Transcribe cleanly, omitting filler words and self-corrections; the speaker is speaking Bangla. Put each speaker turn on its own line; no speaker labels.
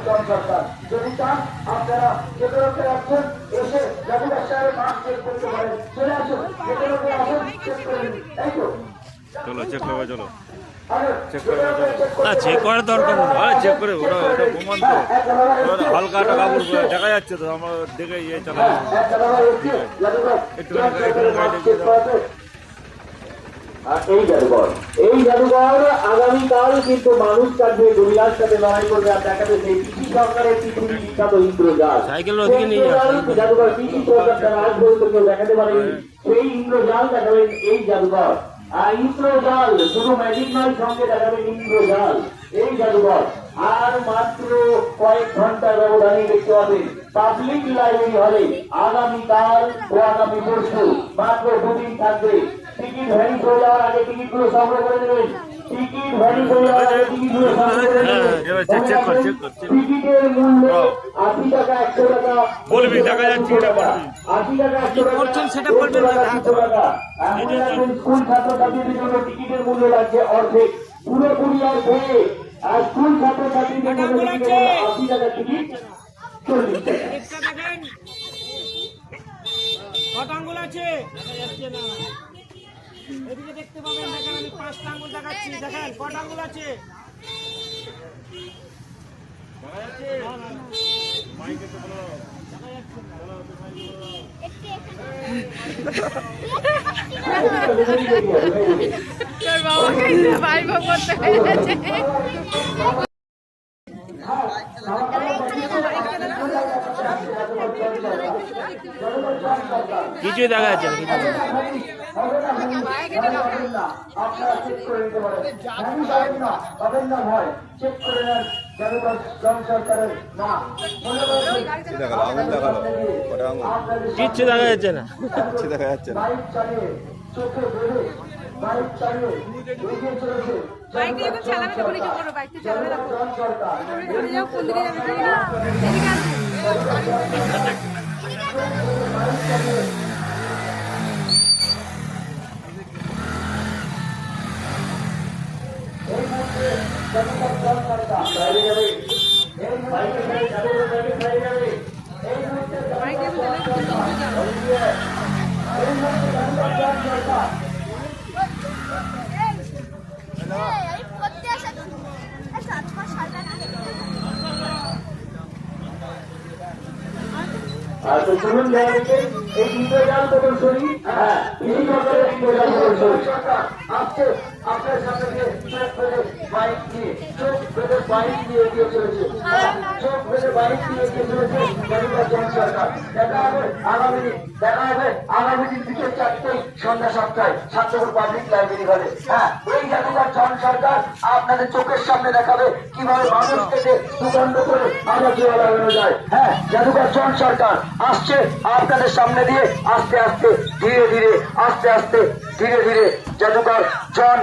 জন সরকার। যদি চান আপনারা যেতে আসছেন, এসে জাদুঘর সাহেবের মাঠ চেক করতে পারেন। চলে আসুন, যেতে আসুন, চেক করে নিন। তাই তো
চলো চেক করবে, চলো চেক
না চেক করার দরকার নেই।
চেক করে ওটা ওটা প্রমাণ তো হালকা একটা কাপড় দেখা যাচ্ছে তো, আমরা দেখে ইয়ে চালাই একটু
এই জাদুঘর আগামীকাল কিন্তু মানুষ কাটবে, দুনিয়ার সাথে লড়াই করবে। আর দেখাবে সেই পিসি সরকারের পৃথিবীর বিখ্যাত ইন্দ্রজাল জাদুঘর। পিসি সরকার যারা আজ পর্যন্ত কেউ দেখাতে পারেনি, সেই ইন্দ্রজাল দেখাবেন এই জাদুঘর। আর ইন্দ্রজাল শুধু ম্যাজিক নয়, সঙ্গে দেখাবেন ইন্দ্রজাল এই জাদুঘর। আর মাত্র কয়েক ঘন্টার ব্যবধানে দেখতে পাবেন পাবলিক লাইব্রেরি হলে আগামীকাল ও আগামী পরশু মাত্র দুদিন থাকবে। টিকিট ভ্যানিশ হয়ে যাওয়ার আগে টিকিটগুলো সংগ্রহ করে নেবেন। টিকিট ভ্যানিশ হয়ে যাওয়ার আগে টিকিটগুলো সংগ্রহ করে নেবেন। টিকিটের মূল্য 80 টাকা, 100 টাকা
বলবি, দেখা যাচ্ছে
80 টাকা, 100 টাকা। স্কুল ছাত্রছাত্রীদের জন্য টিকিটের মূল্য লাগছে অর্ধেক, পুরোপুরি অর্ধেক। আর স্কুল ছাত্রছাত্রীদের জন্য 80 টাকা টিকিট, 40 টাকা।
কত আঙ্গুল আছে এদিকে দেখতে পাবেন। দেখেন আমি 5টা আঙ্গুল দেখাচ্ছি, দেখেন কত আঙ্গুল আছে।
তোর বাবাকে ভাই ভাব করতে হয়েছে।
কিছুই দেখা যাচ্ছে না, কিছু
আপনারা চেক করে নিতে পারেন। পাবেন না ভয়, চেক করে নেন। জাদুঘর জন সরকারের না
কিচ্ছু দেখা যাচ্ছে না।
বাইক চালিয়ে চোখে বেড়ে বাইক চালিয়ে এগিয়ে চলেছে
বাইক যখন চালাবে তখনই চোখ করো, বাইক তো চালাবে না।
জন সরকার।
তুমি যাও কোন দিকে যাবে জানি না, এদিকে
এই মুহূর্তে জাদুঘর জন সরকার বাইরে যাবে। এই বাইকে জাদুঘর বাইরে যাবে। এই মুহূর্তে
বাইক দিয়ে চালাবে তো চোখ যাও।
এই মুহূর্তে জাদুঘর জন সরকার। আচ্ছা শুনুন, এই ইন্দ্রজাল প্রদর্শনী, হ্যাঁ এই সরকারের ইন্দ্রজাল প্রদর্শনী আসছে আপনার সামনে দিয়ে চোখ বেঁধে বাইক নিয়ে, চোখ বেঁধে বাইক নিয়ে এগিয়ে চলেছে। চোখ বেঁধে বাইক নিয়ে এগিয়ে চলেছে জাদুঘর জন সরকার। দেখা হবে আগামী দিন, দেখা হবে আগামী দিন বিকেল 4টায়, সন্ধ্যা 7টায় ছাত্রপুর পাবলিক লাইব্রেরি হলে। হ্যাঁ এই জাদুঘর জন সরকার আপনাদের চোখের সামনে দেখাবে কিভাবে মানুষ থেকে দুদণ্ড করে আলোচনা লাগানো যায়। হ্যাঁ জাদুঘর জন সরকার আসছে আপনাদের সামনে দিয়ে, আস্তে আস্তে ধীরে ধীরে, আস্তে আস্তে ধীরে ধীরে জাদুঘর জন